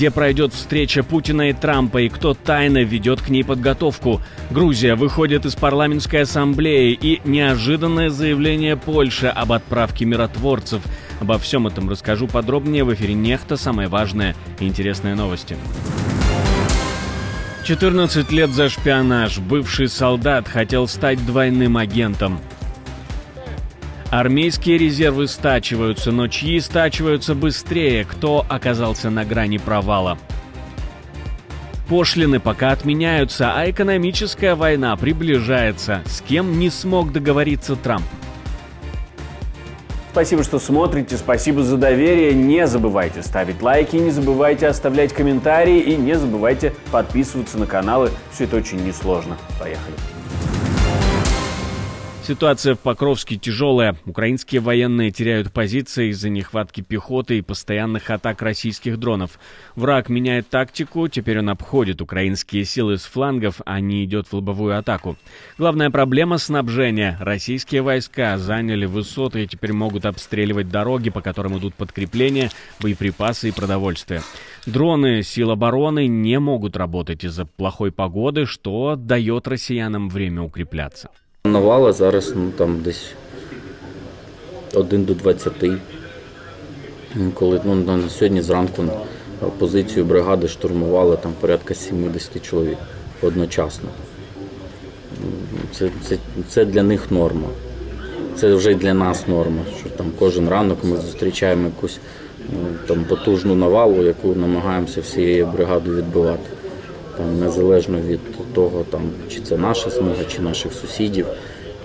где пройдет встреча Путина и Трампа и кто тайно ведет к ней подготовку. Грузия выходит из парламентской ассамблеи и неожиданное заявление Польши об отправке миротворцев. Обо всем этом расскажу подробнее в эфире «Нехта». Самые важные и интересные новости. 14 лет за шпионаж. Бывший солдат хотел стать двойным агентом. Армейские резервы стачиваются, но чьи стачиваются быстрее? Кто оказался на грани провала? Пошлины пока отменяются, а экономическая война приближается. С кем не смог договориться Трамп? Спасибо, что смотрите, спасибо за доверие. Не забывайте ставить лайки, не забывайте оставлять комментарии и не забывайте подписываться на каналы. Все это очень несложно. Поехали. Ситуация в Покровске тяжелая. Украинские военные теряют позиции из-за нехватки пехоты и постоянных атак российских дронов. Враг меняет тактику, теперь он обходит украинские силы с флангов, а не идет в лобовую атаку. Главная проблема — снабжение. Российские войска заняли высоты и теперь могут обстреливать дороги, по которым идут подкрепления, боеприпасы и продовольствие. Дроны сил обороны не могут работать из-за плохой погоды, что дает россиянам время укрепляться. Навала зараз там десь 1 до 20. Коли на сьогодні зранку позицію бригади штурмували там порядка 70 чоловік одночасно. Це для них норма. Це вже й для нас норма, що там кожен ранок ми зустрічаємо якусь там потужну навалу, яку намагаємося всією бригадою відбивати. Там, незалежно від того, там, чи це наша смуга, чи наших сусідів,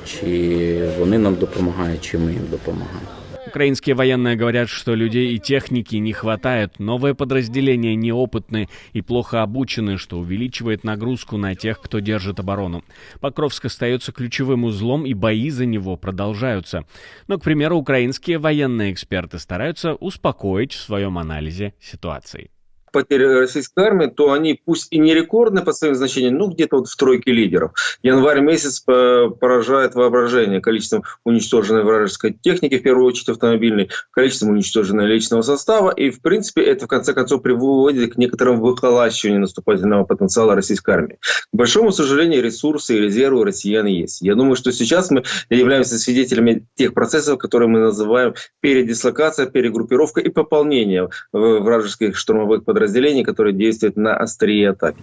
чи вони нам допомагають, чи ми їм допомагаємо. Украинские военные говорят, что людей и техники не хватает, новые подразделения неопытны и плохо обучены, что увеличивает нагрузку на тех, кто держит оборону. Покровск остается ключевым узлом, и бои за него продолжаются. Но, к примеру, украинские военные эксперты стараются успокоить в своем анализе ситуации. Потери российской армии, то они пусть и не рекордные по своим значениям, но где-то вот в тройке лидеров. Январь месяц поражает воображение количеством уничтоженной вражеской технки, в первую очередь автомобильной, количеством уничтоженного личного состава. И, в принципе, это, в конце концов, приводит к некоторому выхолащиванию наступательного потенциала российской армии. К большому сожалению, ресурсы и резервы у россиян есть. Я думаю, что сейчас мы являемся свидетелями тех процессов, которые мы называем передислокация, перегруппировка и пополнение вражеских штурмовых подразделений, которые действуют на острие атаки.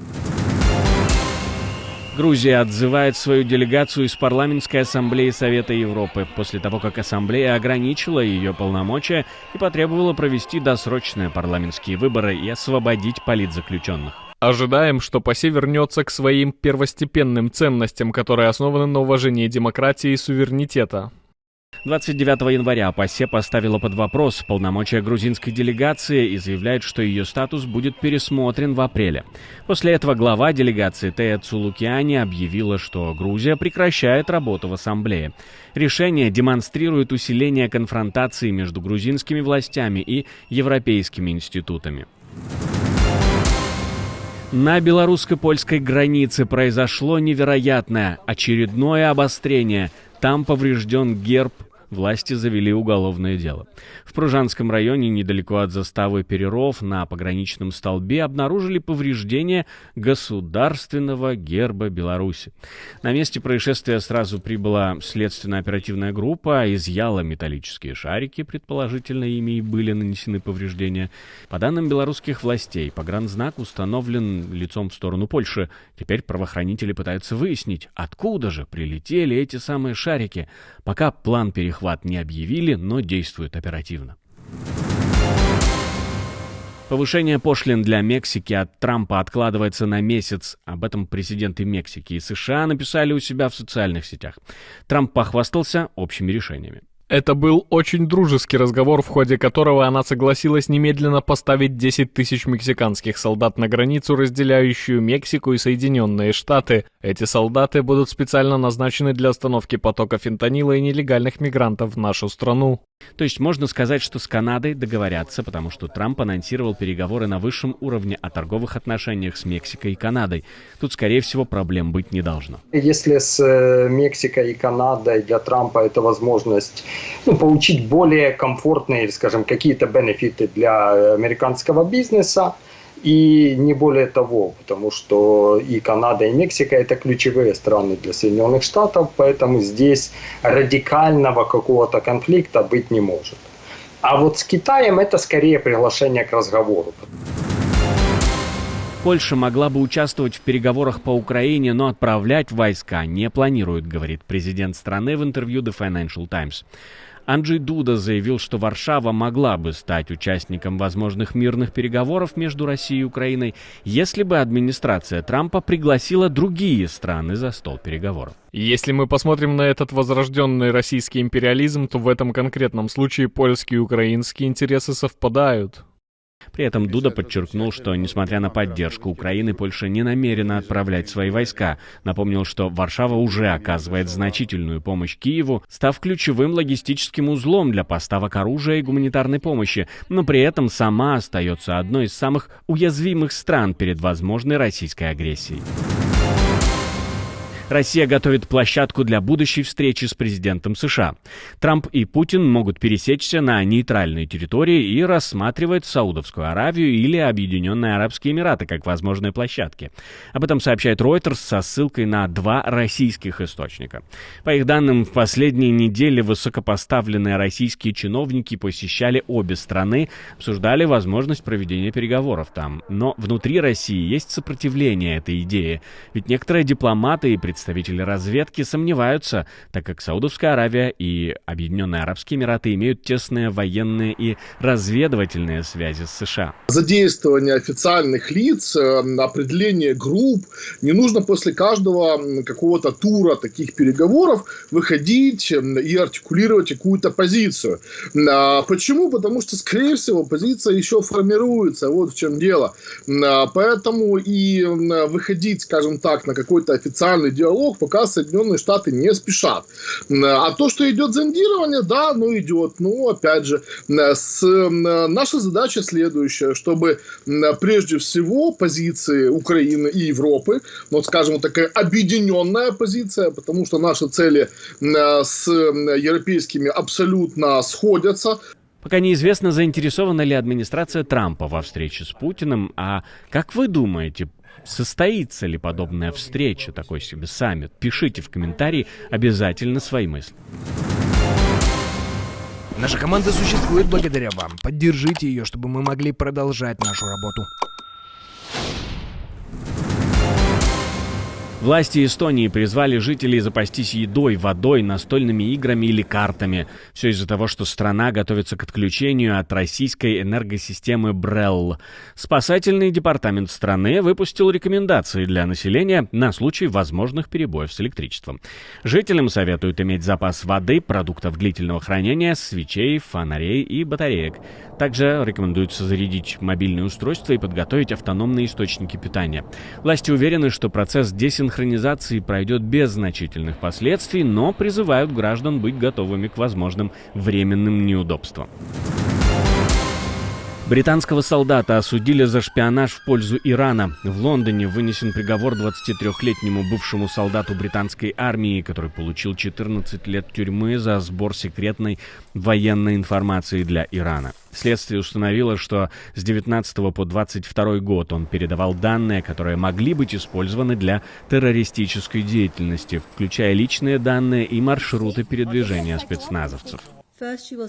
Грузия отзывает свою делегацию из парламентской ассамблеи Совета Европы после того, как ассамблея ограничила ее полномочия и потребовала провести досрочные парламентские выборы и освободить политзаключенных. Ожидаем, что ПАСЕ вернется к своим первостепенным ценностям, которые основаны на уважении демократии и суверенитета. 29 января ПАСЕ поставила под вопрос полномочия грузинской делегации и заявляет, что ее статус будет пересмотрен в апреле. После этого глава делегации Тея Цулукиани объявила, что Грузия прекращает работу в ассамблее. Решение демонстрирует усиление конфронтации между грузинскими властями и европейскими институтами. На белорусско-польской границе произошло невероятное очередное обострение. Там поврежден герб. Власти завели уголовное дело. В Пружанском районе, недалеко от заставы Переров, на пограничном столбе обнаружили повреждение государственного герба Беларуси. На месте происшествия сразу прибыла следственно-оперативная группа, изъяла металлические шарики, предположительно ими и были нанесены повреждения. По данным белорусских властей, погранзнак установлен лицом в сторону Польши. Теперь правоохранители пытаются выяснить, откуда же прилетели эти самые шарики. Пока план перехват не объявили, но действуют оперативно. Повышение пошлин для Мексики от Трампа откладывается на месяц. Об этом президенты Мексики и США написали у себя в социальных сетях. Трамп похвастался общими решениями. Это был очень дружеский разговор, в ходе которого она согласилась немедленно поставить 10 тысяч мексиканских солдат на границу, разделяющую Мексику и Соединенные Штаты. Эти солдаты будут специально назначены для остановки потока фентанила и нелегальных мигрантов в нашу страну. То есть можно сказать, что с Канадой договорятся, потому что Трамп анонсировал переговоры на высшем уровне о торговых отношениях с Мексикой и Канадой. Тут, скорее всего, проблем быть не должно. Если с Мексикой и Канадой для Трампа это возможность получить более комфортные, скажем, какие-то бенефиты для американского бизнеса, и не более того, потому что и Канада, и Мексика – это ключевые страны для Соединенных Штатов, поэтому здесь радикального какого-то конфликта быть не может. А вот с Китаем это скорее приглашение к разговору. Польша могла бы участвовать в переговорах по Украине, но отправлять войска не планирует, говорит президент страны в интервью The Financial Times. Анджей Дуда заявил, что Варшава могла бы стать участником возможных мирных переговоров между Россией и Украиной, если бы администрация Трампа пригласила другие страны за стол переговоров. Если мы посмотрим на этот возрожденный российский империализм, то в этом конкретном случае польские и украинские интересы совпадают. При этом Дуда подчеркнул, что, несмотря на поддержку Украины, Польша не намерена отправлять свои войска. Напомнил, что Варшава уже оказывает значительную помощь Киеву, став ключевым логистическим узлом для поставок оружия и гуманитарной помощи, но при этом сама остается одной из самых уязвимых стран перед возможной российской агрессией. Россия готовит площадку для будущей встречи с президентом США. Трамп и Путин могут пересечься на нейтральной территории и рассматривать Саудовскую Аравию или Объединенные Арабские Эмираты как возможные площадки. Об этом сообщает Reuters со ссылкой на 2 российских источника. По их данным, в последние недели высокопоставленные российские чиновники посещали обе страны, обсуждали возможность проведения переговоров там. Но внутри России есть сопротивление этой идее, ведь некоторые дипломаты и представители разведки сомневаются, так как Саудовская Аравия и Объединенные Арабские Эмираты имеют тесные военные и разведывательные связи с США. Задействование официальных лиц, определение групп. Не нужно после каждого какого-то тура таких переговоров выходить и артикулировать какую-то позицию. Почему? Потому что, скорее всего, позиция еще формируется. Вот в чем дело. Поэтому и выходить, скажем так, на какой-то официальный диалог пока Соединенные Штаты не спешат. А то, что идет зондирование, да, идет. Опять же, наша задача следующая, чтобы прежде всего позиции Украины и Европы, скажем, такая объединенная позиция, потому что наши цели с европейскими абсолютно сходятся. Пока неизвестно, заинтересована ли администрация Трампа во встрече с Путиным. А как вы думаете, состоится ли подобная встреча, такой себе саммит? Пишите в комментарии обязательно свои мысли. Наша команда существует благодаря вам. Поддержите ее, чтобы мы могли продолжать нашу работу. Власти Эстонии призвали жителей запастись едой, водой, настольными играми или картами. Все из-за того, что страна готовится к отключению от российской энергосистемы БРЭЛЛ. Спасательный департамент страны выпустил рекомендации для населения на случай возможных перебоев с электричеством. Жителям советуют иметь запас воды, продуктов длительного хранения, свечей, фонарей и батареек. Также рекомендуется зарядить мобильные устройства и подготовить автономные источники питания. Власти уверены, что процесс десинхронизации пройдет без значительных последствий, но призывают граждан быть готовыми к возможным временным неудобствам. Британского солдата осудили за шпионаж в пользу Ирана. В Лондоне вынесен приговор 23-летнему бывшему солдату британской армии, который получил 14 лет тюрьмы за сбор секретной военной информации для Ирана. Следствие установило, что с 19 по 22 год он передавал данные, которые могли быть использованы для террористической деятельности, включая личные данные и маршруты передвижения спецназовцев.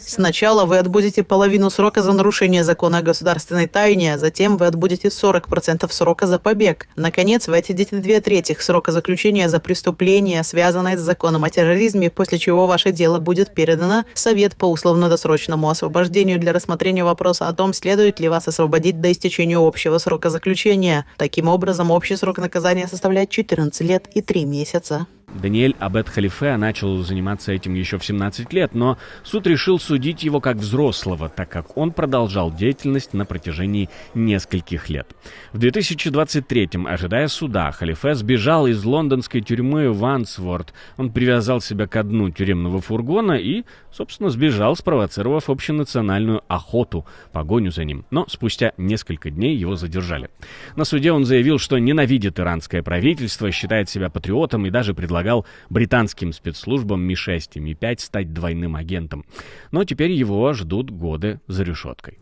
Сначала вы отбудете половину срока за нарушение закона о государственной тайне, затем вы отбудете 40% срока за побег. Наконец, вы отсидите 2/3 срока заключения за преступление, связанное с законом о терроризме, после чего ваше дело будет передано в Совет по условно-досрочному освобождению для рассмотрения вопроса о том, следует ли вас освободить до истечения общего срока заключения. Таким образом, общий срок наказания составляет 14 лет и 3 месяца. Даниэль Абед Халифе начал заниматься этим еще в 17 лет, но суд решил судить его как взрослого, так как он продолжал деятельность на протяжении нескольких лет. В 2023-м, ожидая суда, Халифе сбежал из лондонской тюрьмы Вансворт. Он привязал себя к дну тюремного фургона и, собственно, сбежал, спровоцировав общенациональную охоту, погоню за ним. Но спустя несколько дней его задержали. На суде он заявил, что ненавидит иранское правительство, считает себя патриотом и даже предлагал британским спецслужбам Ми-6 и Ми-5 стать двойным агентом. Но теперь его ждут годы за решеткой.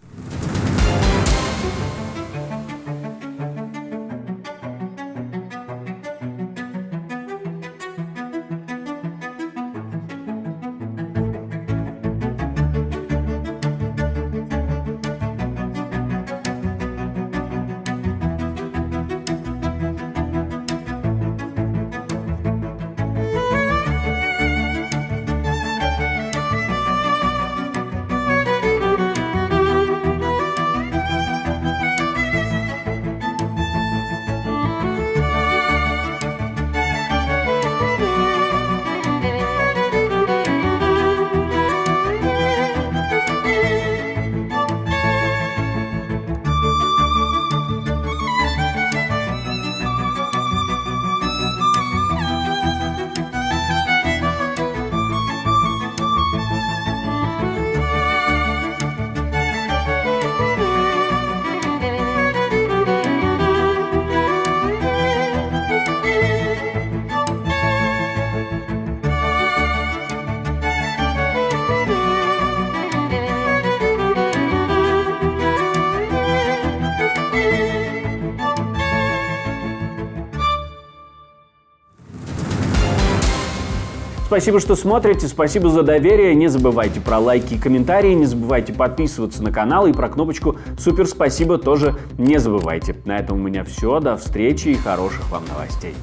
Спасибо, что смотрите, спасибо за доверие. Не забывайте про лайки и комментарии, не забывайте подписываться на канал и про кнопочку «Супер спасибо» тоже не забывайте. На этом у меня все. До встречи и хороших вам новостей.